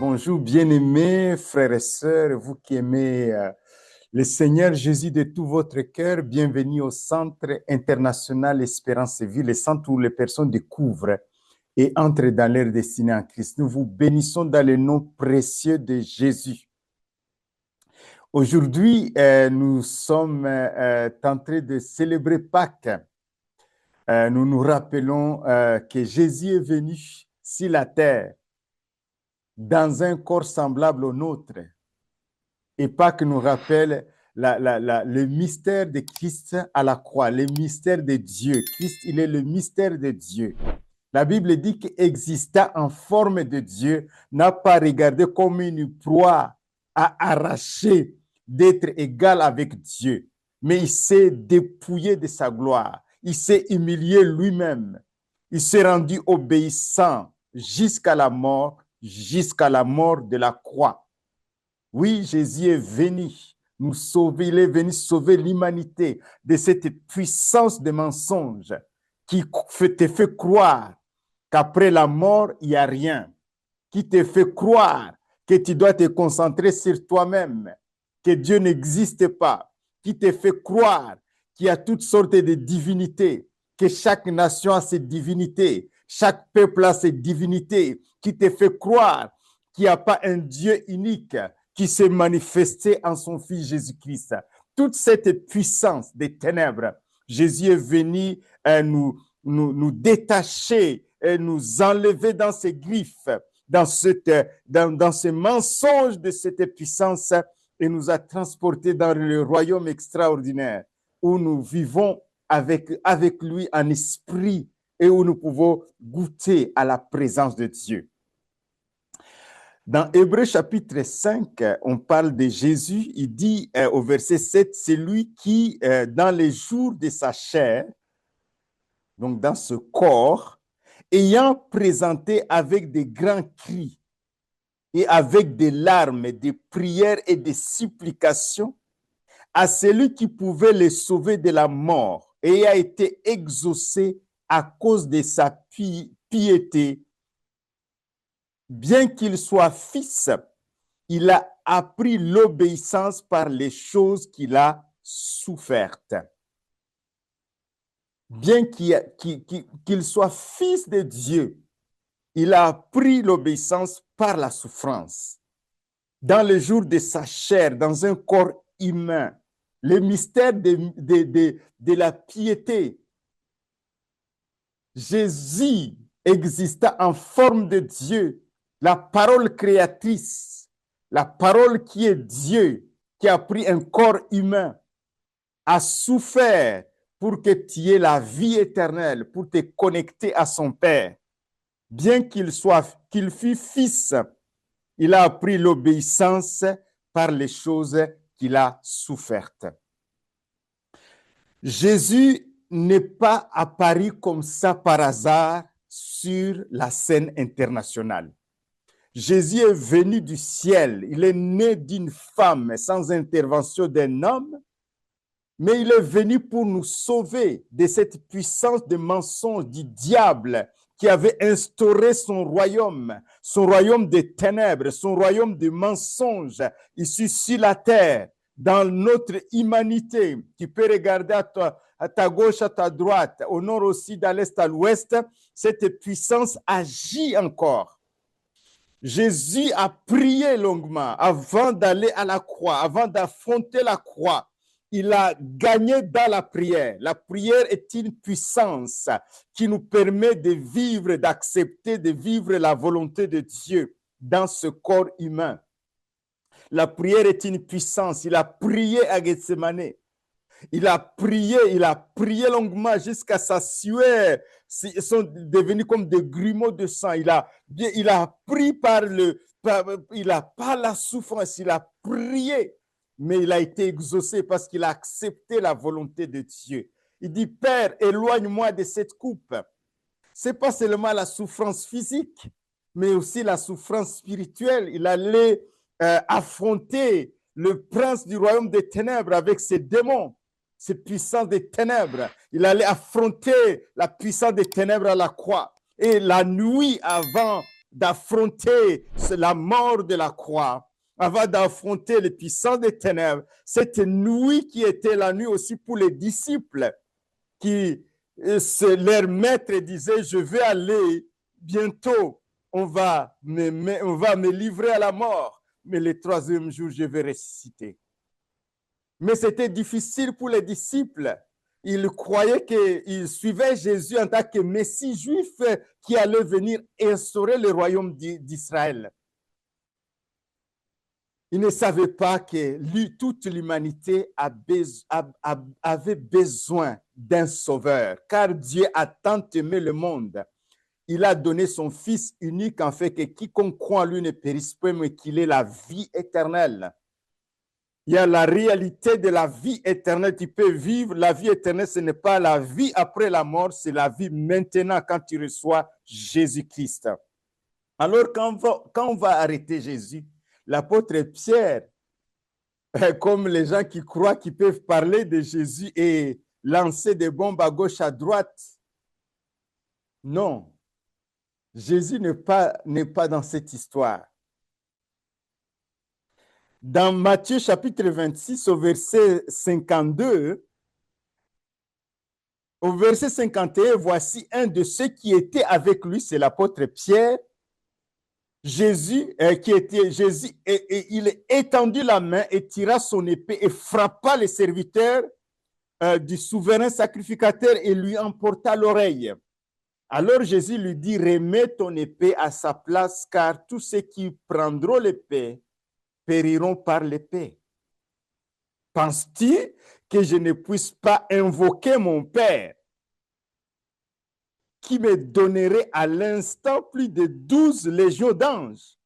Bonjour, bien-aimés frères et sœurs, vous qui aimez le Seigneur Jésus de tout votre cœur, bienvenue au Centre international Espérance et Vie, le centre où les personnes découvrent et entrent dans leur destinée en Christ. Nous vous bénissons dans le nom précieux de Jésus. Aujourd'hui, nous sommes en train de célébrer Pâques. Nous nous rappelons que Jésus est venu sur la terre dans un corps semblable au nôtre. Et Pâques nous rappelle le mystère de Christ à la croix, le mystère de Dieu. Christ, il est le mystère de Dieu. La Bible dit qu'exista en forme de Dieu, n'a pas regardé comme une proie à arracher d'être égal avec Dieu, mais il s'est dépouillé de sa gloire. Il s'est humilié lui-même. Il s'est rendu obéissant jusqu'à la mort de la croix. Oui, Jésus est venu nous sauver, il est venu sauver l'humanité de cette puissance de mensonge qui te fait croire qu'après la mort, il n'y a rien, qui te fait croire que tu dois te concentrer sur toi-même, que Dieu n'existe pas, qui te fait croire qu'il y a toutes sortes de divinités, que chaque nation a ses divinités, chaque peuple a ses divinités, qui te fait croire qu'il n'y a pas un Dieu unique qui s'est manifesté en son Fils Jésus-Christ. Toute cette puissance des ténèbres, Jésus est venu nous détacher et nous enlever dans ses griffes, dans ce mensonge de cette puissance et nous a transportés dans le royaume extraordinaire où nous vivons avec lui en esprit et où nous pouvons goûter à la présence de Dieu. Dans Hébreux chapitre 5, on parle de Jésus. Il dit au verset 7, c'est lui qui, dans les jours de sa chair, donc dans ce corps, ayant présenté avec des grands cris et avec des larmes, des prières et des supplications à celui qui pouvait les sauver de la mort et a été exaucé à cause de sa piété. Bien qu'il soit fils, il a appris l'obéissance par les choses qu'il a souffertes. Bien qu'il soit fils de Dieu, il a appris l'obéissance par la souffrance. Dans le jour de sa chair, dans un corps humain, le mystère de la piété, Jésus exista en forme de Dieu, la parole créatrice, la parole qui est Dieu, qui a pris un corps humain, a souffert pour que tu aies la vie éternelle, pour te connecter à son Père. Bien qu'il fût fils, il a appris l'obéissance par les choses qu'il a souffertes. Jésus n'est pas apparu comme ça par hasard sur la scène internationale. Jésus est venu du ciel, il est né d'une femme sans intervention d'un homme, mais il est venu pour nous sauver de cette puissance de mensonge du diable qui avait instauré son royaume des ténèbres, son royaume de mensonges ici sur la terre, dans notre humanité. Tu peux regarder à ta gauche, à ta droite, au nord, au sud, à l'est, à l'ouest, cette puissance agit encore. Jésus a prié longuement avant d'aller à la croix, avant d'affronter la croix. Il a gagné dans la prière. La prière est une puissance qui nous permet de vivre, d'accepter, de vivre la volonté de Dieu dans ce corps humain. La prière est une puissance. Il a prié à Gethsemane. Il a prié longuement jusqu'à sa sueur. Ils sont devenus comme des grumeaux de sang. Il a pris par la souffrance. Il a prié. Mais il a été exaucé parce qu'il a accepté la volonté de Dieu. Il dit, Père, éloigne-moi de cette coupe. Ce n'est pas seulement la souffrance physique, mais aussi la souffrance spirituelle. Il allait affronter le prince du royaume des ténèbres avec ses démons, ses puissances des ténèbres. Il allait affronter la puissance des ténèbres à la croix. Et la nuit avant d'affronter la mort de la croix, avant d'affronter les puissances des ténèbres, cette nuit qui était la nuit aussi pour les disciples, qui leur maître disait, je vais aller bientôt, on va me livrer à la mort, mais le troisième jour, je vais ressusciter. Mais c'était difficile pour les disciples. Ils croyaient qu'ils suivaient Jésus en tant que Messie juif qui allait venir instaurer le royaume d'Israël. Ils ne savaient pas que toute l'humanité avait besoin d'un sauveur, car Dieu a tant aimé le monde. Il a donné son Fils unique, en fait, que quiconque croit en lui ne périsse pas, mais qu'il ait la vie éternelle. Il y a la réalité de la vie éternelle. Tu peux vivre la vie éternelle, ce n'est pas la vie après la mort, c'est la vie maintenant quand tu reçois Jésus-Christ. Alors, quand on va arrêter Jésus, l'apôtre Pierre, comme les gens qui croient qu'ils peuvent parler de Jésus et lancer des bombes à gauche, à droite, non. Jésus n'est pas dans cette histoire. Dans Matthieu chapitre 26, au verset 52, au verset 51, voici un de ceux qui étaient avec lui, c'est l'apôtre Pierre. Jésus, il étendit la main et tira son épée et frappa les serviteurs du souverain sacrificateur et lui emporta l'oreille. Alors Jésus lui dit, remets ton épée à sa place, car tous ceux qui prendront l'épée périront par l'épée. Penses-tu que je ne puisse pas invoquer mon Père qui me donnerait à l'instant plus de 12 légions d'anges?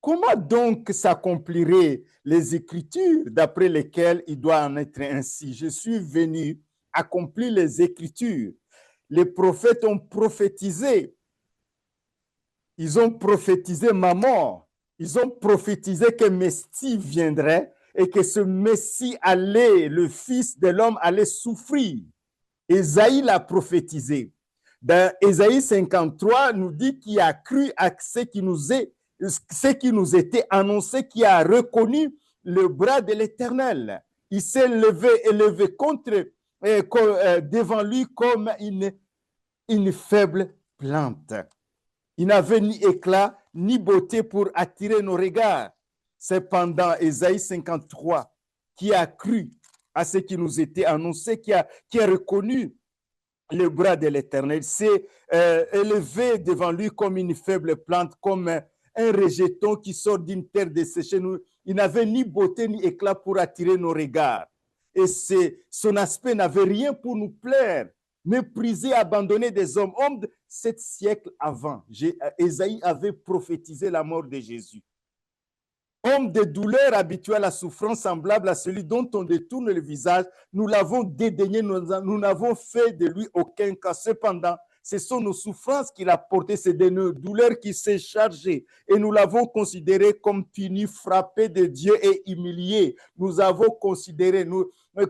Comment donc s'accompliraient les Écritures d'après lesquelles il doit en être ainsi? Je suis venu accomplir les Écritures. Les prophètes ont prophétisé. Ils ont prophétisé ma mort. Ils ont prophétisé que Messie viendrait et que ce Messie allait, le Fils de l'homme allait souffrir. Ésaïe l'a prophétisé. Dans Ésaïe 53, nous dit qu'il a cru à ce qui nous était annoncé, qui a reconnu le bras de l'Éternel. Il s'est élevé devant lui comme une faible plante. Il n'avait ni éclat ni beauté pour attirer nos regards. Cependant, Ésaïe 53, qui a cru à ce qui nous était annoncé, qui a reconnu le bras de l'Éternel, s'est élevé devant lui comme une faible plante, comme un rejeton qui sort d'une terre desséchée. Il n'avait ni beauté ni éclat pour attirer nos regards. Et son aspect n'avait rien pour nous plaire. Méprisé, abandonné des hommes. Homme de 7 siècles avant, Ésaïe avait prophétisé la mort de Jésus. Homme de douleur, habitué à la souffrance semblable à celui dont on détourne le visage, nous l'avons dédaigné, nous n'avons fait de lui aucun cas. Cependant, ce sont nos souffrances qu'il a portées, c'est de nos douleurs qui s'est chargé. Et nous l'avons considéré comme puni, frappé de Dieu et humilié. Nous avons considéré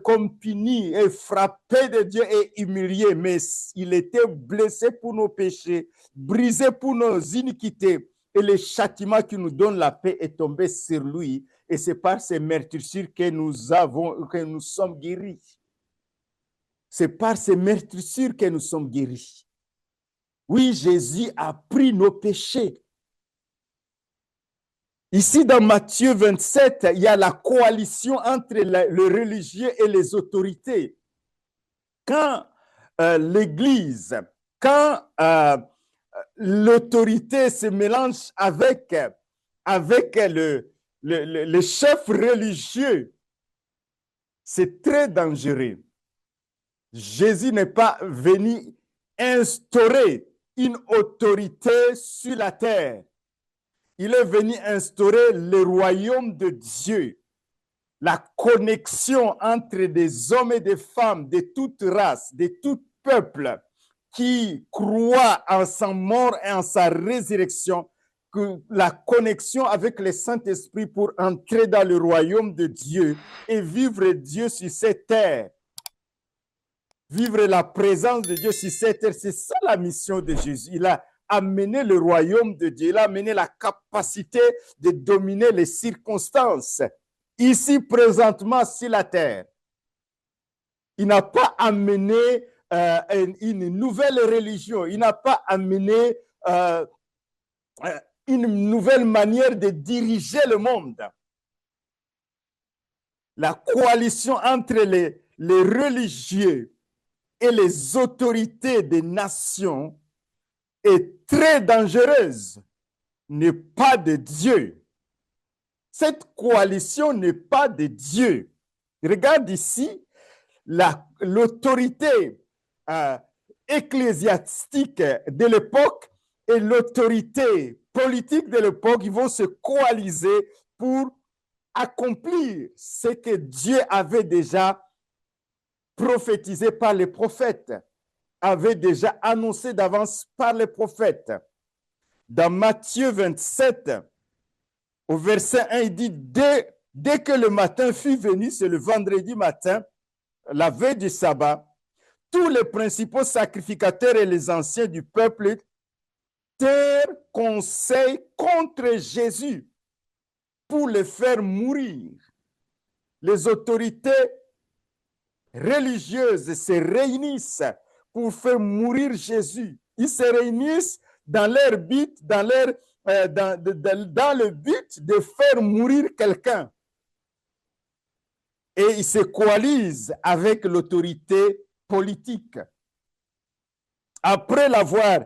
comme puni et frappé de Dieu et humilié. Mais il était blessé pour nos péchés, brisé pour nos iniquités. Et le châtiment qui nous donne la paix est tombé sur lui. Et c'est par ces meurtrissures que nous sommes guéris. C'est par ces meurtrissures que nous sommes guéris. Oui, Jésus a pris nos péchés. Ici, dans Matthieu 27, il y a la coalition entre le religieux et les autorités. Quand l'Église, quand l'autorité se mélange avec le chef religieux, c'est très dangereux. Jésus n'est pas venu instaurer une autorité sur la terre. Il est venu instaurer le royaume de Dieu, la connexion entre des hommes et des femmes de toute race, de tout peuple, qui croient en sa mort et en sa résurrection, que la connexion avec le Saint-Esprit pour entrer dans le royaume de Dieu et vivre Dieu sur cette terre. Vivre la présence de Dieu sur cette terre, c'est ça la mission de Jésus. Il a amené le royaume de Dieu, il a amené la capacité de dominer les circonstances ici présentement sur la terre. Il n'a pas amené une nouvelle religion, il n'a pas amené une nouvelle manière de diriger le monde. La coalition entre les religieux et les autorités des nations est très dangereuse, n'est pas de Dieu. Cette coalition n'est pas de Dieu. Regarde ici, l'autorité ecclésiastique de l'époque et l'autorité politique de l'époque, ils vont se coaliser pour accomplir ce que Dieu avait déjà prophétisé par les prophètes, avait déjà annoncé d'avance par les prophètes. Dans Matthieu 27, au verset 1, il dit, dès que le matin fut venu, c'est le vendredi matin, la veille du sabbat, tous les principaux sacrificateurs et les anciens du peuple tinrent conseil contre Jésus pour le faire mourir. Les autorités religieuses se réunissent pour faire mourir Jésus. Ils se réunissent dans leur but, dans le but de faire mourir quelqu'un. Et ils se coalisent avec l'autorité politique. Après l'avoir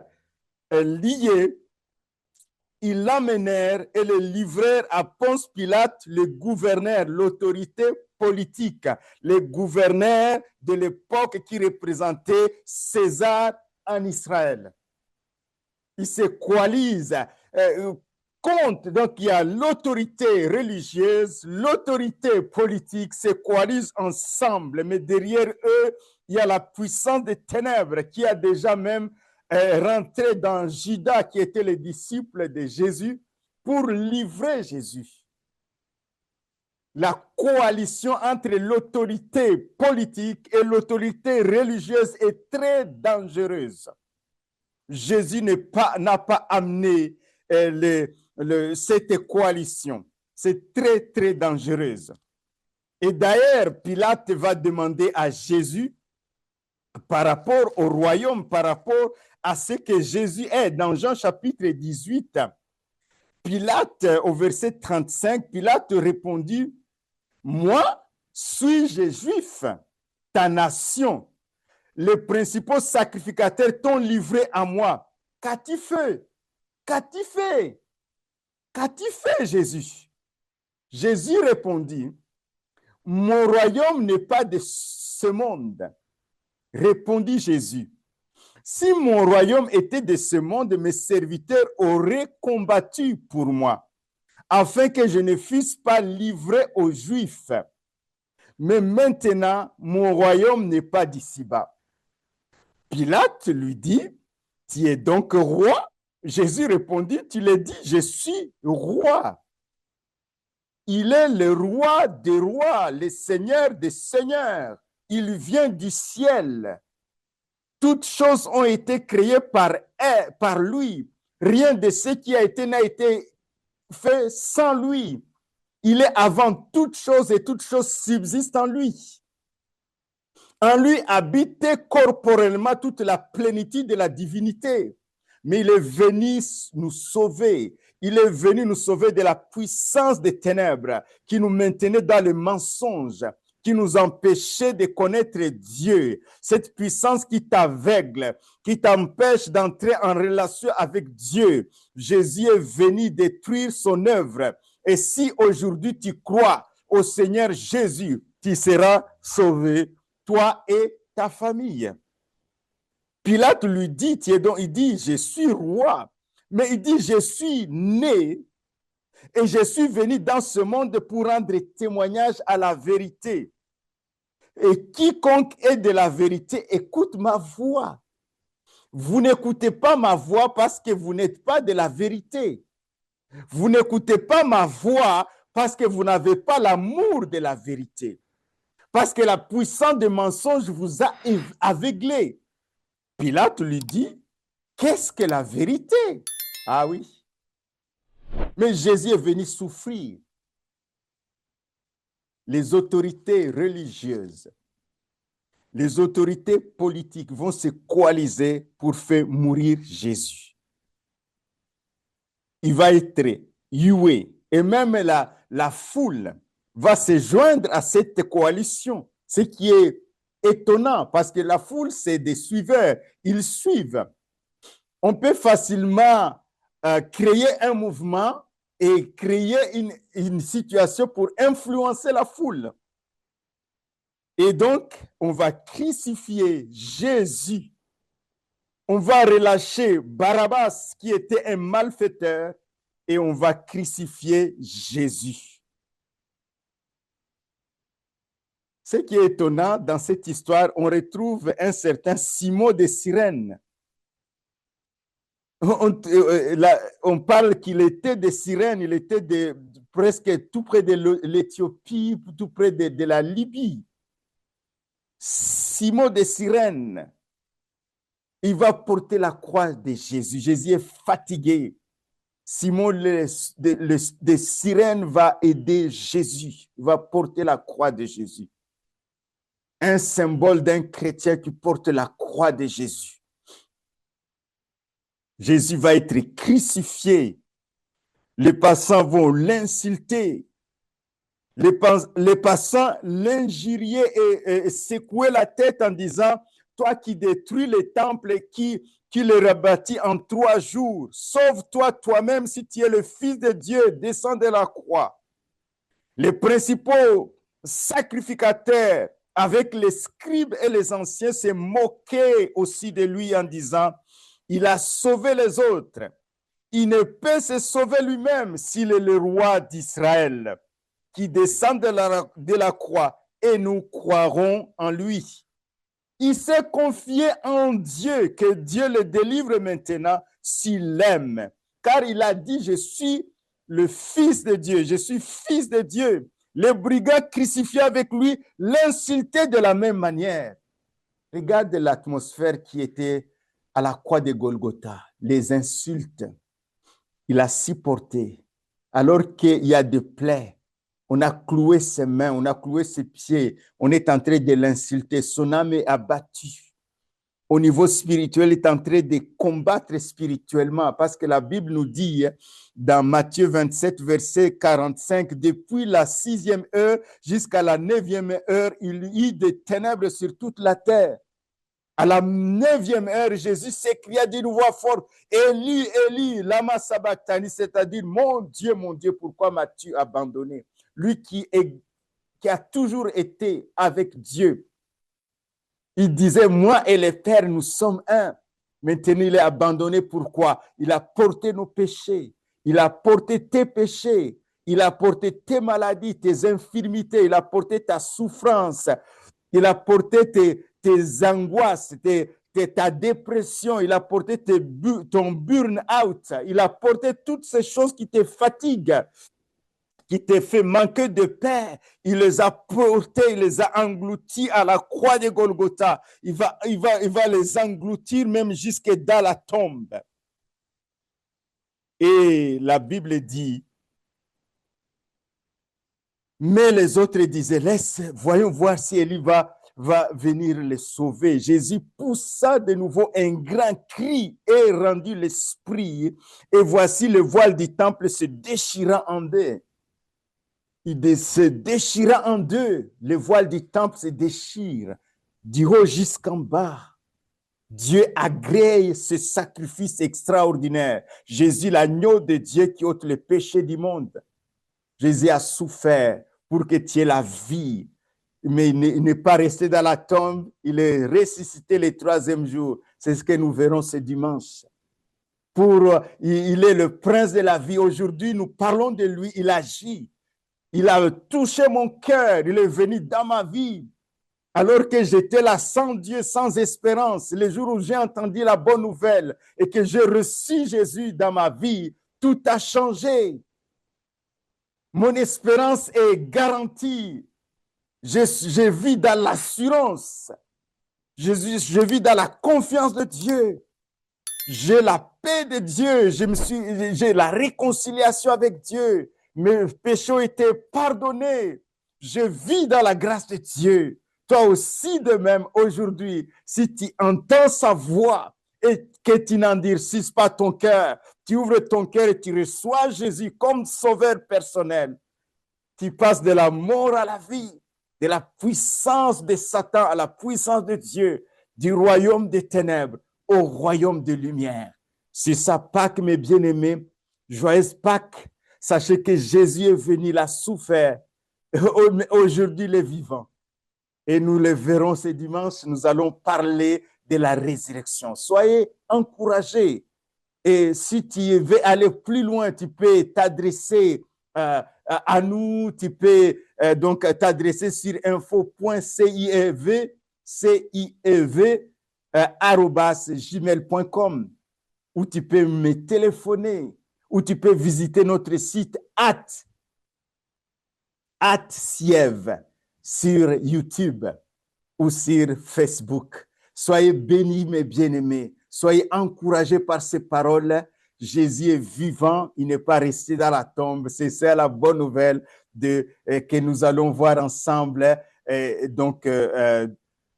lié, ils l'amenèrent et le livrèrent à Ponce Pilate, le gouverneur, l'autorité politique, le gouverneur de l'époque qui représentait César en Israël. Ils se coalisent contre, donc il y a l'autorité religieuse, l'autorité politique se coalisent ensemble, mais derrière eux, il y a la puissance des ténèbres qui a déjà même rentré dans Judas, qui était le disciple de Jésus, pour livrer Jésus. La coalition entre l'autorité politique et l'autorité religieuse est très dangereuse. Jésus n'a pas amené cette coalition. C'est très, très dangereuse. Et d'ailleurs, Pilate va demander à Jésus, par rapport au royaume, par rapport à ce que Jésus est. Dans Jean chapitre 18, Pilate, au verset 35, Pilate répondit, « Moi, suis-je juif? Ta nation, les principaux sacrificateurs t'ont livré à moi. Qu'as-tu fait? Qu'as-tu fait? Qu'as-tu fait, Jésus? » Jésus répondit, « Mon royaume n'est pas de ce monde. » Répondit Jésus, « Si mon royaume était de ce monde, mes serviteurs auraient combattu pour moi, afin que je ne fusse pas livré aux Juifs. Mais maintenant, mon royaume n'est pas d'ici-bas. » Pilate lui dit, « Tu es donc roi? » Jésus répondit, « Tu l'as dit, je suis roi. » Il est le roi des rois, le seigneur des seigneurs. Il vient du ciel. Toutes choses ont été créées par lui. Rien de ce qui a été n'a été fait sans lui. Il est avant toutes choses et toutes choses subsistent en lui. En lui habitait corporellement toute la plénitude de la divinité. Mais il est venu nous sauver. Il est venu nous sauver de la puissance des ténèbres qui nous maintenait dans le mensonge, qui nous empêchait de connaître Dieu. Cette puissance qui t'aveugle, qui t'empêche d'entrer en relation avec Dieu. Jésus est venu détruire son œuvre. Et si aujourd'hui tu crois au Seigneur Jésus, tu seras sauvé, toi et ta famille. Pilate lui dit, il dit, je suis roi, mais il dit, je suis né et je suis venu dans ce monde pour rendre témoignage à la vérité. Et quiconque est de la vérité, écoute ma voix. Vous n'écoutez pas ma voix parce que vous n'êtes pas de la vérité. Vous n'écoutez pas ma voix parce que vous n'avez pas l'amour de la vérité. Parce que la puissance des mensonges vous a aveuglé. Pilate lui dit, qu'est-ce que la vérité? Ah oui. Mais Jésus est venu souffrir. Les autorités religieuses, les autorités politiques vont se coaliser pour faire mourir Jésus. Il va être hué. Et même la foule va se joindre à cette coalition. Ce qui est étonnant, parce que la foule, c'est des suiveurs. Ils suivent. On peut facilement créer un mouvement et créer une situation pour influencer la foule. Et donc, on va crucifier Jésus. On va relâcher Barabbas, qui était un malfaiteur, et on va crucifier Jésus. Ce qui est étonnant dans cette histoire, on retrouve un certain Simon de Cyrène. On parle qu'il était de Cyrène, il était presque tout près de l'Éthiopie, tout près de la Libye. Simon de Cyrène, il va porter la croix de Jésus. Jésus est fatigué. Simon de Cyrène va aider Jésus. Il va porter la croix de Jésus. Un symbole d'un chrétien qui porte la croix de Jésus. Jésus va être crucifié. Les passants vont l'insulter. Les passants l'injurier et secouer la tête en disant, toi qui détruis les temples et qui les rebâtis en 3 jours, sauve-toi toi-même si tu es le Fils de Dieu, descends de la croix. Les principaux sacrificateurs, avec les scribes et les anciens, se moquaient aussi de lui en disant, il a sauvé les autres. Il ne peut se sauver lui-même s'il est le roi d'Israël, qui descend de la croix, et nous croirons en lui. Il s'est confié en Dieu, que Dieu le délivre maintenant s'il l'aime. Car il a dit, je suis le Fils de Dieu, je suis Fils de Dieu. Les brigands crucifiés avec lui l'insultaient de la même manière. Regarde l'atmosphère qui était à la croix de Golgotha, les insultes. Il a supporté, alors qu'il y a des plaies. On a cloué ses mains, on a cloué ses pieds, on est en train de l'insulter. Son âme est abattue. Au niveau spirituel, il est en train de combattre spirituellement, parce que la Bible nous dit dans Matthieu 27, verset 45, depuis la 6e heure jusqu'à la 9e heure, il y eut des ténèbres sur toute la terre. À la 9e heure, Jésus s'écria d'une voix forte, Élie, Élie, lama sabachthani, c'est-à-dire, mon Dieu, pourquoi m'as-tu abandonné? Lui qui a toujours été avec Dieu. Il disait, moi et le Père, nous sommes un. Maintenant, il est abandonné. Pourquoi? Il a porté nos péchés. Il a porté tes péchés. Il a porté tes maladies, tes infirmités. Il a porté ta souffrance. Il a porté tes angoisses, ta dépression. Il a porté ton burn-out. Il a porté toutes ces choses qui te fatiguent, qui te fait manquer de paix. Il les a portés, il les a engloutis à la croix de Golgotha. Il va les engloutir même jusque dans la tombe. Et la Bible dit, mais les autres disaient, voyons voir si Élie va venir les sauver. Jésus poussa de nouveau un grand cri et rendit l'esprit. Et voici le voile du temple se déchira en deux. Il se déchira en deux. Le voile du temple se déchire du haut jusqu'en bas. Dieu agrée ce sacrifice extraordinaire. Jésus, l'agneau de Dieu qui ôte le péché du monde. Jésus a souffert pour que tu aies la vie. Mais il n'est pas resté dans la tombe. Il est ressuscité le 3e jour. C'est ce que nous verrons ce dimanche. Il est le prince de la vie. Aujourd'hui, nous parlons de lui. Il agit. Il a touché mon cœur. Il est venu dans ma vie. Alors que j'étais là sans Dieu, sans espérance, le jour où j'ai entendu la bonne nouvelle et que j'ai reçu Jésus dans ma vie, tout a changé. Mon espérance est garantie. Je vis dans l'assurance. Je vis dans la confiance de Dieu. J'ai la paix de Dieu, j'ai la réconciliation avec Dieu. Mes péchés ont été pardonnés. Je vis dans la grâce de Dieu. Toi aussi de même, aujourd'hui, si tu entends sa voix et que tu n'endurcisses pas ton cœur, tu ouvres ton cœur et tu reçois Jésus comme sauveur personnel, tu passes de la mort à la vie, de la puissance de Satan à la puissance de Dieu, du royaume des ténèbres au royaume de lumière. C'est ça Pâques, mes bien-aimés. Joyeuse Pâques. Sachez que Jésus est venu, il a souffert. Aujourd'hui, il est vivant. Et nous le verrons ce dimanche. Nous allons parler de la résurrection. Soyez encouragés. Et si tu veux aller plus loin, tu peux t'adresser à nous, tu peux donc t'adresser sur info.civ@gmail.com ou tu peux me téléphoner ou tu peux visiter notre site @Siev sur YouTube ou sur Facebook. Soyez bénis, mes bien-aimés. Soyez encouragés par ces paroles. Jésus est vivant, il n'est pas resté dans la tombe. C'est ça la bonne nouvelle que nous allons voir ensemble. Donc,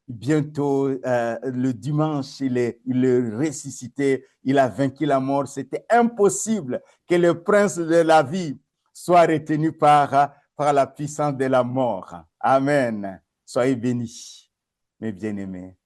bientôt, le dimanche, il est ressuscité, il a vaincu la mort. C'était impossible que le prince de la vie soit retenu par la puissance de la mort. Amen. Soyez bénis, mes bien-aimés.